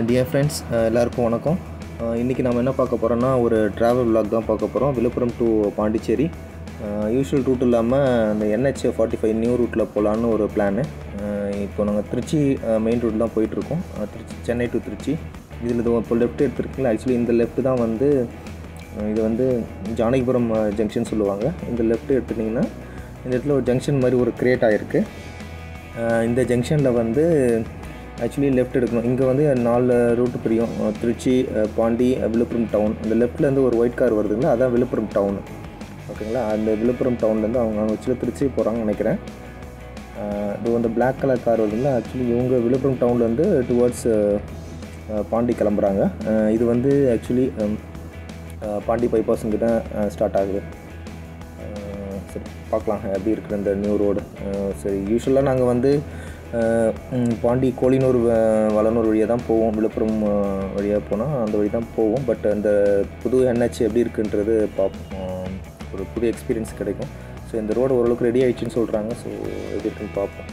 Dear friends, எல்லாருக்கும் வணக்கம். இன்றைக்கி நம்ம என்ன பார்க்க போகிறோன்னா ஒரு ட்ராவல் vlog தான் பார்க்க போகிறோம். Villupuram to Pondicherry usual route இல்லாமல் அந்த NH45 நியூ ரூட்டில் போகலான்னு ஒரு பிளானு. இப்போ நாங்கள் திருச்சி மெயின் ரூட் தான் போயிட்டுருக்கோம். திருச்சி சென்னை டு திருச்சி. இதில் இது இப்போ லெஃப்ட் எடுத்துருக்கீங்களா? ஆக்சுவலி இந்த லெஃப்ட் தான் வந்து இது வந்து ஜானகிபுரம் ஜங்ஷன் சொல்லுவாங்க. இந்த லெஃப்ட் எடுத்துட்டிங்கன்னா இந்த இடத்துல ஒரு ஜங்ஷன் மாதிரி ஒரு க்ரியேட் ஆகிருக்கு. இந்த ஜங்ஷனில் வந்து ஆக்சுவலி லெஃப்ட் எடுக்கணும். இங்கே வந்து 4 ரூட்டு பிரியும். திருச்சி, பாண்டி, விழுப்புரம் டவுன். இந்த லெஃப்ட்லேருந்து ஒரு ஒயிட் கார் வருதுங்களா, அதான் விழுப்புரம் டவுன். ஓகேங்களா? அந்த விழுப்புரம் டவுன்லேருந்து அவங்க ஆக்சுவலி திருச்சி போகிறாங்கன்னு நினைக்கிறேன். இது வந்து பிளாக் கலர் கார் வருதுங்களா, ஆக்சுவலி இவங்க விழுப்புரம் டவுன்லேருந்து டுவர்ட்ஸ் பாண்டி கிளம்புறாங்க. இது வந்து ஆக்சுவலி பாண்டி பைபாஸுங்க தான் ஸ்டார்ட் ஆகுது. சரி, பார்க்கலாம் எப்படி இருக்குது இந்த நியூ ரோடு. சரி, யூஸ்வலாக நாங்கள் வந்து பாண்டி கோலினூர் வளனூர் வழியாக தான் போவோம். விழுப்புரம் வழியாக போனால் அந்த வழி தான் போவோம். பட் அந்த புது NH எப்படி இருக்குன்றது பார்ப்போம். ஒரு புது எக்ஸ்பீரியன்ஸ் கிடைக்கும். ஸோ இந்த ரோடு ஓரளவுக்கு ரெடி ஆகிடுச்சின்னு சொல்கிறாங்க. ஸோ எப்படி இருக்குன்னு பார்ப்போம்.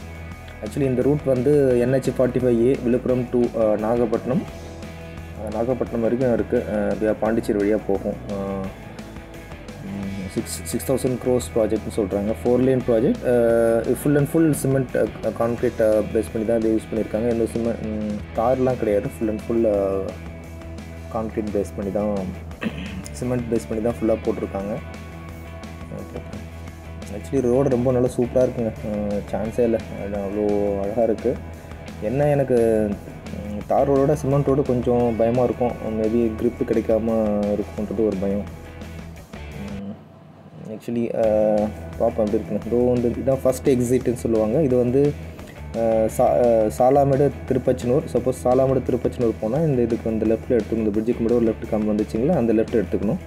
ஆக்சுவலி இந்த ரூட் வந்து NH45A விழுப்புரம் டு நாகப்பட்டினம் வரைக்கும் இருக்குது. பாண்டிச்சேரி வழியாக போகும். 6,000 crores ப்ராஜெக்ட்னு சொல்கிறாங்க. 4 lane project. Full and full cement concrete base பண்ணி தான் இதை யூஸ் பண்ணியிருக்காங்க. எந்த சிமெண்ட் கார்லாம் கிடையாது. Full and full concrete base பண்ணி தான், சிமெண்ட் பேஸ் பண்ணி தான் ஃபுல்லாக போட்டிருக்காங்க. ஆக்சுவலி ரோடு ரொம்ப நல்லா சூப்பராக இருக்குங்க. சான்ஸே இல்லை, அவ்வளோ அழகாக இருக்குது. என்ன எனக்கு தார் ரோடோட சிமெண்ட் ரோடு கொஞ்சம் பயமாக இருக்கும். மேபி க்ரிப்பு கிடைக்காம இருக்குன்றது ஒரு பயம். ஆக்சுவலி பார்ப்போம் எப்படி இருக்குங்க. இதோ வந்து இதுதான் ஃபஸ்ட் எக்ஸிட்டுன்னு சொல்லுவாங்க. இது வந்து சாலாமேடு திருப்பச்சனூர். சப்போஸ் சாலாமேடு திருப்பச்சனூர் போனால் இந்த இதுக்கு அந்த லெஃப்ட்டில் எடுத்துக்கணும். இந்த பிரிட்ஜுக்கு மட்டும் ஒரு லெஃப்ட் காம்பு வந்துச்சிங்களா, அந்த லெஃப்ட் எடுத்துக்கணும்.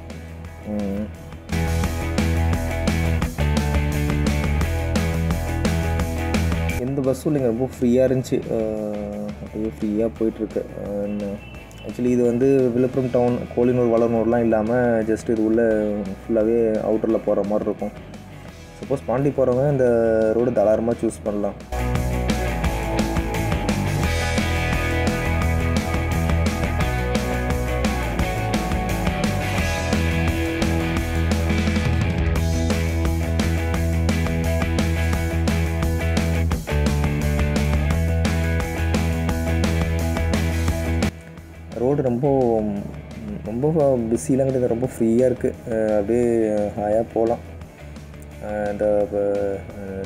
எந்த பஸ்ஸும் இல்லைங்க, ரொம்ப ஃப்ரீயாக இருந்துச்சு. அப்படியே ஃப்ரீயாக போயிட்டுருக்கு. ஆக்சுவலி இது வந்து விழுப்புரம் டவுன் கோலினூர் வளனூர்லாம் இல்லாமல் ஜஸ்ட் இது உள்ளே ஃபுல்லாகவே அவுட்டரில் போகிற மாதிரி இருக்கும். சப்போஸ் பாண்டி போகிறவங்க இந்த ரோடு தாராளமாக சூஸ் பண்ணலாம். ரோடு ரொம்ப பிஸிலாம் கிடையாது, ரொம்ப ஃப்ரீயாக இருக்குது. அப்படியே ஹாயாக போகலாம். இந்த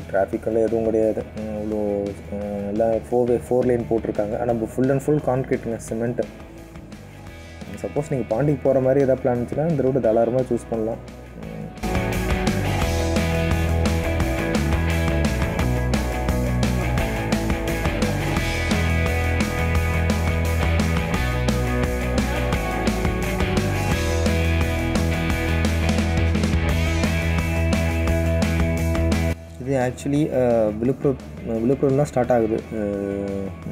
டிராஃபிக்கெல்லாம் எதுவும் கிடையாது. அவ்வளோ நல்லா 4 லேன் போட்டிருக்காங்க. ஆனால் ஃபுல் அண்ட் ஃபுல் கான்க்ரீட்டுங்க, சிமெண்ட்டு. சப்போஸ் நீங்கள் பாண்டிக்கு போகிற மாதிரி எதாவது பிளான் இருந்துச்சுன்னா இந்த ரோடு தாராளமாக சூஸ் பண்ணலாம். இது ஆக்சுவலி விழுப்புரம் தான் ஸ்டார்ட் ஆகுது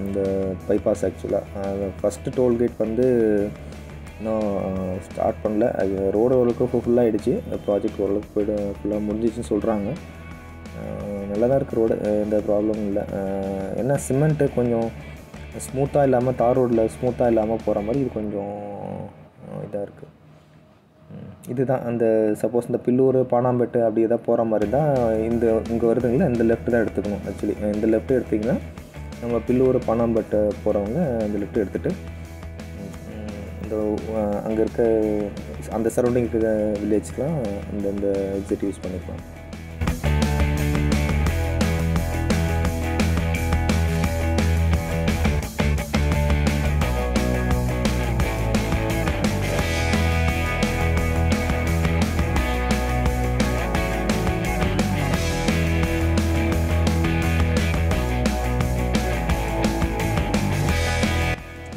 இந்த பைபாஸ். ஆக்சுவலாக ஃபஸ்ட்டு டோல்கேட் வந்து இன்னும் ஸ்டார்ட் பண்ணல. அது ரோடு ஓரளவுக்கு ஃபுல்லாக ஆகிடுச்சு. ப்ராஜெக்ட் ஓரளவுக்கு ஃபுல்லாக முடிஞ்சிச்சுன்னு சொல்கிறாங்க. நல்லா தான் இருக்குது ரோடு, எந்த ப்ராப்ளமும் இல்லை. என்ன சிமெண்ட்டு கொஞ்சம் ஸ்மூத்தாக இல்லாமல், தார் ரோடில் ஸ்மூத்தாக இல்லாமல் போகிற மாதிரி இது கொஞ்சம் இதாக இருக்குது. இதுதான் அந்த சப்போஸ் இந்த பில்லூர் பானாம்பேட்டு அப்படி எதாவது போகிற மாதிரி தான் இங்கே வருதுங்களா, இந்த லெஃப்ட் தான் எடுத்துக்கணும். ஆக்சுவலி இந்த லெஃப்ட் எடுத்திங்கன்னா நம்ம பில்லூர் பானாம்பேட்டை போகிறவங்க இந்த லெஃப்ட் எடுத்துகிட்டு இந்த அங்கே இருக்க அந்த சரௌண்டிங் இருக்க வில்லேஜ்க்கெலாம் இந்த எக்ஸிட் யூஸ் பண்ணிக்கலாம்.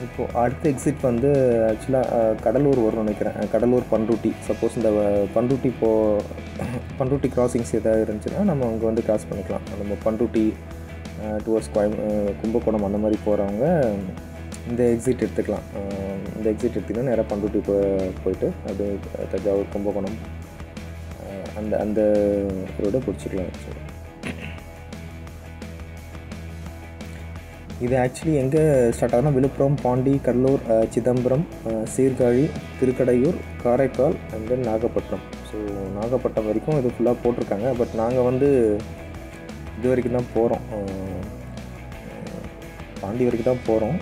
இப்போது அடுத்த எக்ஸிட் வந்து ஆக்சுவலாக கடலூர் வரும்னு நினைக்கிறேன். கடலூர் பண்ருட்டி. சப்போஸ் இந்த பண்ருட்டி கிராசிங்ஸ் எதாவது இருந்துச்சுன்னா நம்ம அங்கே வந்து கிராஸ் பண்ணிக்கலாம். நம்ம பண்ருட்டி டுவர்ட்ஸ் கும்பகோணம் அந்த மாதிரி போகிறவங்க இந்த எக்ஸிட் எடுத்துக்கலாம். இந்த எக்ஸிட் எடுத்திங்கன்னா நேராக பண்ருட்டி போயிட்டு அப்படியே தஞ்சாவூர் கும்பகோணம் அந்த ரோடை பிடிச்சிக்கலாம். இது ஆக்சுவலி எங்கே ஸ்டார்ட் ஆகுதுன்னா Villupuram, Pondy, Cuddalore, Chidambaram, Sirkazhi, Thirukkadaiyur, Karaikal and then Nagapattinam. So Nagapattinam வரைக்கும் இது ஃபுல்லாக போட்டிருக்காங்க. பட் நாங்கள் வந்து இது வரைக்கும் தான் போகிறோம், பாண்டி வரைக்கும் தான் போகிறோம்.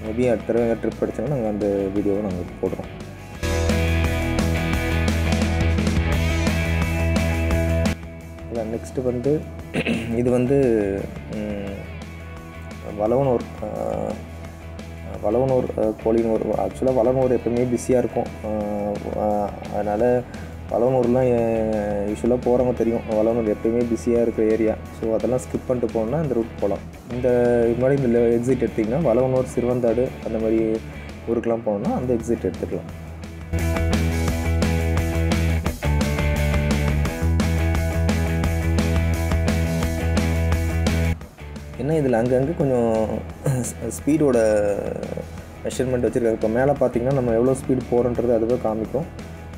மேபி அடுத்த தடவை ட்ரிப் அடிச்சோன்னா நாங்கள் அந்த வீடியோவை நாங்கள் போடுறோம். நெக்ஸ்ட்டு வந்து இது வந்து வளவனூர் கோழினூர். ஆக்சுவலாக வளவனூர் எப்போவுமே பிஸியாக இருக்கும். அதனால் வளவனூர்லாம் யூஸ்வலாக போகிறவங்க தெரியும், வளவனூர் எப்போயுமே பிஸியாக இருக்கிற ஏரியா. ஸோ அதெல்லாம் ஸ்கிப் பண்ணிட்டு போகணுன்னா இந்த ரூட் போகலாம். இது மாதிரி இந்த எக்ஸிட் எடுத்திங்கன்னா வளவனூர், சிறுவந்தாடு அந்த மாதிரி ஊருக்கெலாம் போகணுன்னா அந்த எக்ஸிட் எடுத்துக்கலாம். ஏன்னா இதில் அங்கங்கே கொஞ்சம் ஸ்பீடோட மெஷர்மெண்ட் வச்சுருக்காங்க. இப்போ மேலே பார்த்திங்கன்னா நம்ம எவ்வளோ ஸ்பீடு போகிறோன்றது அதுவே காமிக்கும்.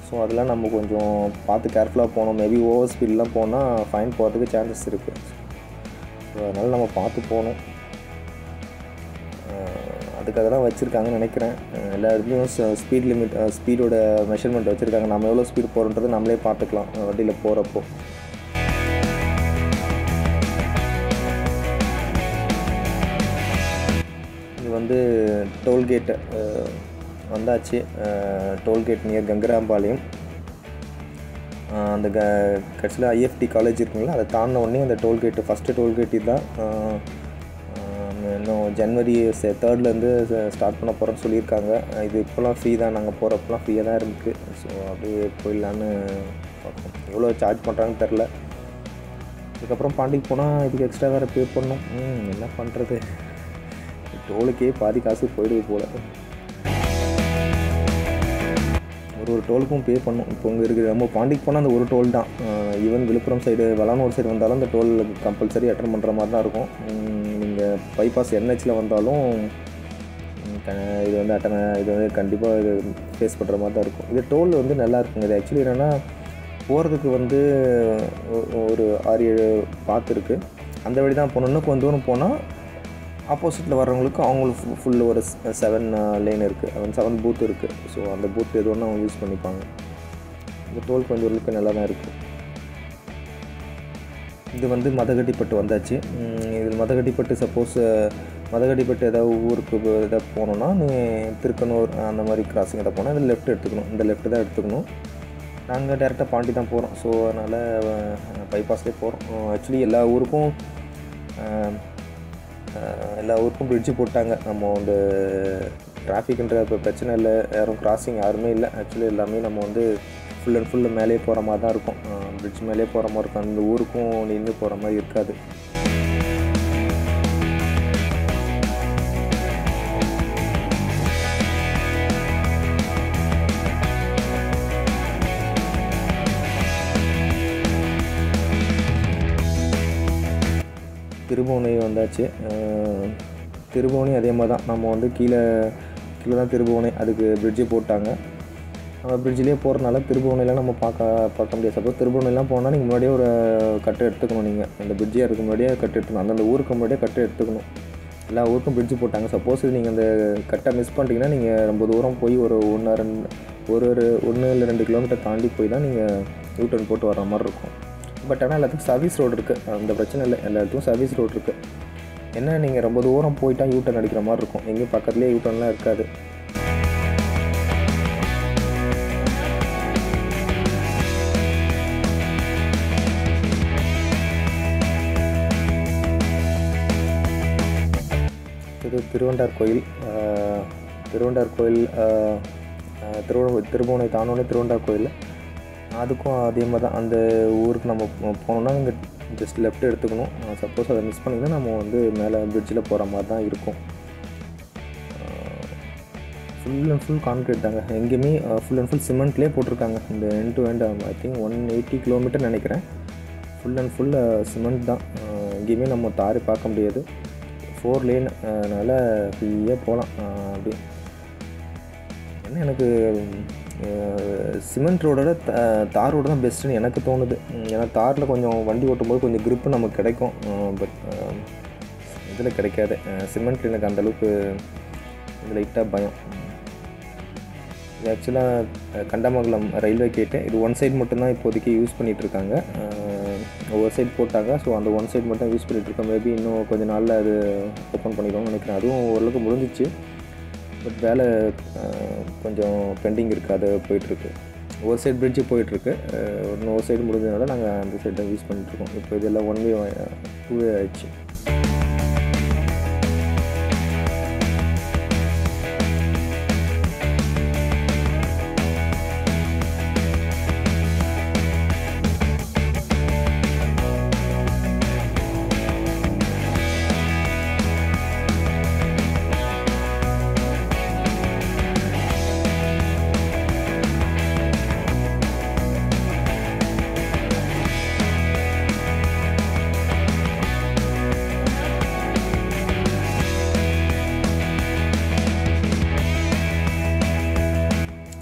ஸோ அதெல்லாம் நம்ம கொஞ்சம் பார்த்து கேர்ஃபுல்லாக போகணும். மேபி ஓவர் ஸ்பீடெலாம் போனால் ஃபைன் போகிறதுக்கு சான்சஸ் இருக்குது. ஸோ அதனால் நம்ம பார்த்து போகணும். அதுக்காக தான் வச்சுருக்காங்கன்னு நினைக்கிறேன். எல்லா இடத்துலையும் ஸ்பீட் லிமிட், ஸ்பீடோட மெஷர்மெண்ட் வச்சுருக்காங்க. நம்ம எவ்வளோ ஸ்பீடு போகிறோன்றது நம்மளே பார்த்துக்கலாம் வண்டியில் போகிறப்போ. வந்து டோல்கேட்டு வந்தாச்சு. Tollgate near Gangarampalayam. அந்த கடைசியில் ஐஎஃப்டி காலேஜ் இருக்குங்களா, அதை தாண்டின உடனே அந்த டோல்கேட்டு, ஃபஸ்ட்டு டோல்கேட் இதுதான். இன்னும் ஜனவரி 3 ஸ்டார்ட் பண்ண போகிறோன்னு சொல்லியிருக்காங்க. இது இப்போலாம் ஃப்ரீ தான், நாங்கள் போகிறப்பெல்லாம் ஃப்ரீயாக தான் இருக்குது. ஸோ அப்படியே போயிடலான்னு பார்ப்போம். எவ்வளோ சார்ஜ் பண்ணுறாங்கன்னு தெரில. இதுக்கப்புறம் பாண்டிக்கு போனால் இதுக்கு எக்ஸ்ட்ரா வேறு பே பண்ணணும். என்ன பண்ணுறது, டோலுக்கே பாதி காசு போயிடுது போல். ஒரு டோலுக்கும் பே பண்ணும். இப்போ இங்கே இருக்குது, நம்ம பாண்டிக்கு போனால் அந்த ஒரு டோல் தான். Even Villupuram side, Valavanur side வந்தாலும் அந்த டோல் கம்பல்சரி அட்டன் பண்ணுற மாதிரி தான் இருக்கும். நீங்கள் பைபாஸ் என்ஹெச்சில் வந்தாலும் இது வந்து இது வந்து கண்டிப்பாக இது ஃபேஸ் பண்ணுற மாதிரி தான் இருக்கும். இது டோல் வந்து நல்லா இருக்குங்க. இது ஆக்சுவலி என்னென்னா போகிறதுக்கு வந்து ஒரு 6-7 பாத்து இருக்குது. அந்த வழி தான் போகணும். கொஞ்சம் தூரம் போனால் ஆப்போசிட்டில் வர்றவங்களுக்கு அவங்களுக்கு ஃபுல் ஒரு 7 லேன் இருக்குது, 7 பூத் இருக்குது. ஸோ அந்த பூத் எது ஒன்று அவங்க யூஸ் பண்ணிப்பாங்க. இந்த டோல் கொஞ்சம் ஊருக்கு நல்லா தான் இருக்குது. இது வந்து மதகடிப்பட்டு வந்தாச்சு. இதில் மதகடிப்பட்டு சப்போஸ் மதகடிப்பட்டு ஏதாவது ஊருக்கு எதாவது போகணுன்னா நீ திருக்கனூர் அந்த மாதிரி கிராசிங் எதாவது போனால் இதில் லெஃப்ட் எடுத்துக்கணும். இந்த லெஃப்ட்டு தான் எடுத்துக்கணும். நாங்கள் டேரெக்டாக பாண்டி தான் போகிறோம். ஸோ அதனால் பைபாஸ்லேயே போகிறோம். ஆக்சுவலி எல்லா ஊருக்கும் பிரிட்ஜு போட்டாங்க. நம்ம வந்து டிராஃபிக்ன்ற இப்போ பிரச்சனை இல்லை, யாரும் கிராசிங் யாருமே இல்லை. ஆக்சுவலி எல்லாமே நம்ம வந்து ஃபுல் அண்ட் ஃபுல்லு மேலேயே போகிற மாதிரி தான் இருக்கும். பிரிட்ஜ் மேலேயே போகிற மாதிரி இருக்கும். அந்த ஊருக்கும் நின்று போகிற மாதிரி இருக்காது. திருபுவனை வந்தாச்சு. திருபுவனை அதே மாதிரி தான். நம்ம வந்து கீழே தான் திருபுவனை, அதுக்கு பிரிட்ஜு போட்டாங்க. நம்ம பிரிட்ஜிலே போகிறதுனால திருபுவனைலாம் நம்ம பார்க்க முடியாது. சப்போஸ் திருபுவனைலாம் போனால் நீங்கள் முன்னாடியே ஒரு கட்டு எடுத்துக்கணும். நீங்கள் அந்த பிரிட்ஜே அதுக்கு முன்னாடியே கட்டு எடுத்துக்கணும். அந்தந்த ஊருக்கு முன்னாடியே கட்டு எடுத்துக்கணும். எல்லா ஊருக்கும் பிரிட்ஜு போட்டாங்க. சப்போஸ் நீங்கள் அந்த கட்டை மிஸ் பண்ணிட்டீங்கன்னா நீங்கள் ரொம்ப தூரம் போய் ஒரு 1 இல்லை 2 கிலோமீட்டர் தாண்டி போய் தான் நீங்கள் யூட்டர்ன் போட்டு வர மாதிரி இருக்கும். பட் ஆனால் எல்லாத்துக்கும் சர்வீஸ் ரோடு இருக்குது, அந்த பிரச்சனை இல்லை. எல்லா இடத்துக்கும் சர்வீஸ் ரோடு இருக்குது. என்ன நீங்கள் ரொம்ப தூரம் போயிட்டா யூட்டர்ன் அடிக்கிற மாதிரி இருக்கும். எங்கேயும் பக்கத்துலேயே யூட்டர்ன்லாம் இருக்காது. இது திருவண்டார் கோயில். திருபுவனை தானோடனே திருவண்டார் கோயில். அதுக்கும் அதே மாதிரி தான். அந்த ஊருக்கு நம்ம போனோம்னா இங்கே ஜஸ்ட் லெஃப்ட் எடுத்துக்கணும். சப்போஸ் அதை மிஸ் பண்ணிங்கன்னா நம்ம வந்து மேலே பிரிட்ஜில் போகிற மாதிரி தான் இருக்கும். ஃபுல் அண்ட் ஃபுல் கான்க்ரீட் தாங்க. எங்கேயுமே ஃபுல் அண்ட் ஃபுல் சிமெண்ட்லேயே போட்டிருக்காங்க. இந்த end to end I think 180 kilometre நினைக்கிறேன். ஃபுல் அண்ட் ஃபுல் சிமெண்ட் தான். எங்கேயுமே நம்ம தாரி பார்க்க முடியாது. 4 லேன், அதனால் ஃப்ரீயாக போகலாம். அப்படி என்ன எனக்கு சிமெண்ட் ரோடோட தார் ரோடு தான் பெஸ்ட்டுன்னு எனக்கு தோணுது. ஏன்னா தாரில் கொஞ்சம் வண்டி ஓட்டும்போது கொஞ்சம் க்ரிப்பு நமக்கு கிடைக்கும். பட் இதில் கிடைக்காது. சிமெண்ட்டில் எனக்கு அந்தளவுக்கு இது லைட்டாக பயம். இது ஆக்சுவலாக கண்டமங்கலம் ரயில்வே கேட்டு. இது ஒன் சைடு மட்டும்தான் இப்போதைக்கு யூஸ் பண்ணிகிட்ருக்காங்க. ஒரு சைடு போட்டாங்க. ஸோ அந்த ஒன் சைடு மட்டும் யூஸ் பண்ணிகிட்ருக்கோம். மேபி இன்னும் கொஞ்சம் நாளில் அது ஓப்பன் பண்ணிடுவோம்னு நினைக்கிறேன். அதுவும் ஓரளவுக்கு முடிஞ்சிச்சு. பட் வேலை கொஞ்சம் பெண்டிங் இருக்குது. அது போயிட்டுருக்கு. ஒரு சைடு பிரிட்ஜு போயிட்டுருக்கு. இன்னும் ஒரு சைடு முடிஞ்சதுனால நாங்கள் அந்த சைடு தான் யூஸ் பண்ணிகிட்ருக்கோம். இப்போ இதெல்லாம் 1 வே 2 வே ஆயிடுச்சு.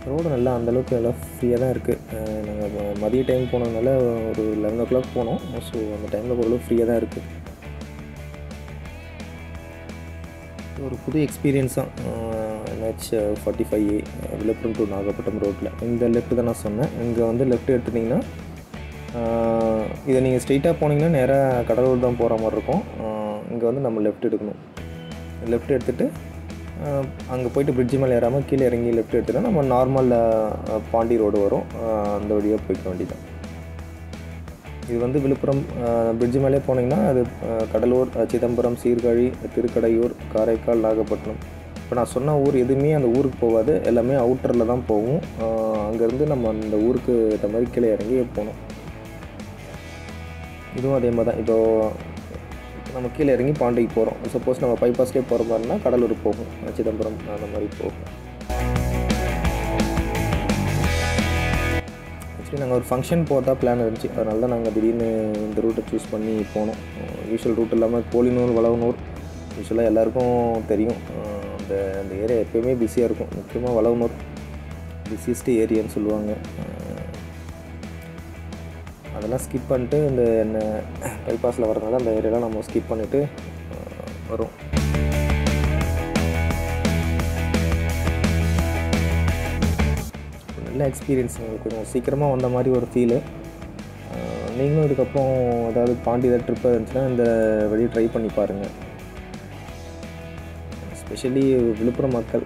ரோடு நல்லா அந்தளவுக்கு நல்லா ஃப்ரீயாக தான் இருக்குது. நாங்கள் மதிய டைம் போனதுனால ஒரு 11 o'clock போனோம். ஸோ அந்த டைமில் ஓரளவு ஃப்ரீயாக தான் இருக்குது. ஒரு புது எக்ஸ்பீரியன்ஸ் தான். NH45A விழுப்புரம் டு நாகப்பட்டினம் ரோட்டில் இந்த லெஃப்ட்டு தான் நான் சொன்னேன். இங்கே வந்து லெஃப்ட் எடுத்துட்டிங்கன்னா இதை நீங்கள் ஸ்ட்ரெயிட்டாக போனீங்கன்னா நேராக கடலூர் தான் போகிற மாதிரி இருக்கும். இங்கே வந்து நம்ம லெஃப்ட் எடுக்கணும். லெஃப்ட் எடுத்துகிட்டு அங்கே போய்ட்டு பிரிட்ஜு மேலே ஏறாமல் கீழே இறங்கி லெஃப்ட் எடுத்துகிட்டா நம்ம நார்மல் பாண்டி ரோடு வரும். அந்த வழியாக போய்க்க வேண்டியதான். இது வந்து விழுப்புரம் பிரிட்ஜு மேலே போனீங்கன்னா அது கடலூர், சிதம்பரம், சீர்காழி, திருக்கடையூர், காரைக்கால், நாகப்பட்டினம். இப்போ நான் சொன்ன ஊர் எதுவுமே அந்த ஊருக்கு போகாது. எல்லாமே அவுட்டரில் தான் போகும். அங்கேருந்து நம்ம அந்த ஊருக்கு ஏற்ற மாதிரி கீழே இறங்கி போகணும். இதுவும் அதே மாதிரி தான். இப்போது நம்ம கீழே இறங்கி பாண்டிக்கு போகிறோம். சப்போஸ் நம்ம பைபாஸ்லேயே போகிற மாதிரினா கடலூர் போகும், சிதம்பரம் அந்த மாதிரி போகும். ஆக்சுவலி நாங்கள் ஒரு ஃபங்க்ஷன் போகிறதா பிளான் இருந்துச்சு. அதனால தான் நாங்கள் திடீர்னு இந்த ரூட்டை சூஸ் பண்ணி போனோம். யூஷுவல் ரூட் இல்லாமல் கோலினூர், வளவனூர் யூஸ்வலாக எல்லாேருக்கும் தெரியும். அந்த ஏரியா எப்போயுமே பிஸியாக இருக்கும். முக்கியமாக வளவனூர் பிஸியஸ்ட் ஏரியான்னு சொல்லுவாங்க. அதெல்லாம் ஸ்கிப் பண்ணிட்டு இந்த என்ன பைபாஸில் வரதுனால அந்த ஏரியாலாம் நம்ம ஸ்கிப் பண்ணிவிட்டு வரும். நல்ல எக்ஸ்பீரியன்ஸ். உங்களுக்கு கொஞ்சம் சீக்கிரமாக வந்த மாதிரி ஒரு ஃபீலு. நீங்களும் இதுக்கப்புறம் ஏதாவது பாண்டி ஏதாவது ட்ரிப்பாக இருந்துச்சுன்னா இந்த வழியை ட்ரை பண்ணி பாருங்கள். எஸ்பெஷலி விழுப்புரம் மக்கள்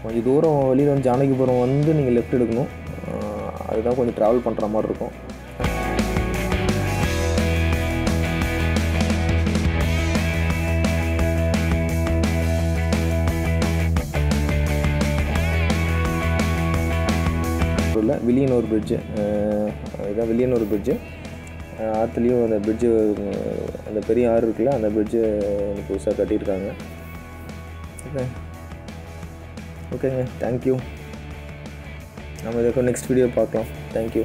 கொஞ்சம் தூரம் வெளியில் வந்து ஜானகிபுரம் வந்து நீங்கள் லெஃப்ட் எடுக்கணும். அதுதான் கொஞ்சம் ட்ராவல் பண்ணுற மாதிரி இருக்கும். வில்லியனூர் பிரிட்ஜு, இதுதான் வில்லியனூர் பிரிட்ஜு. ஆற்றுலேயும் அந்த பிரிட்ஜு, அந்த பெரிய ஆறு இருக்குல்ல, அந்த பிரிட்ஜு புதுசாக கட்டியிருக்காங்க. ஓகேங்க, தேங்க்யூ. நம்ம இதுக்கு நெக்ஸ்ட் வீடியோ பார்க்கலாம். தேங்க்யூ.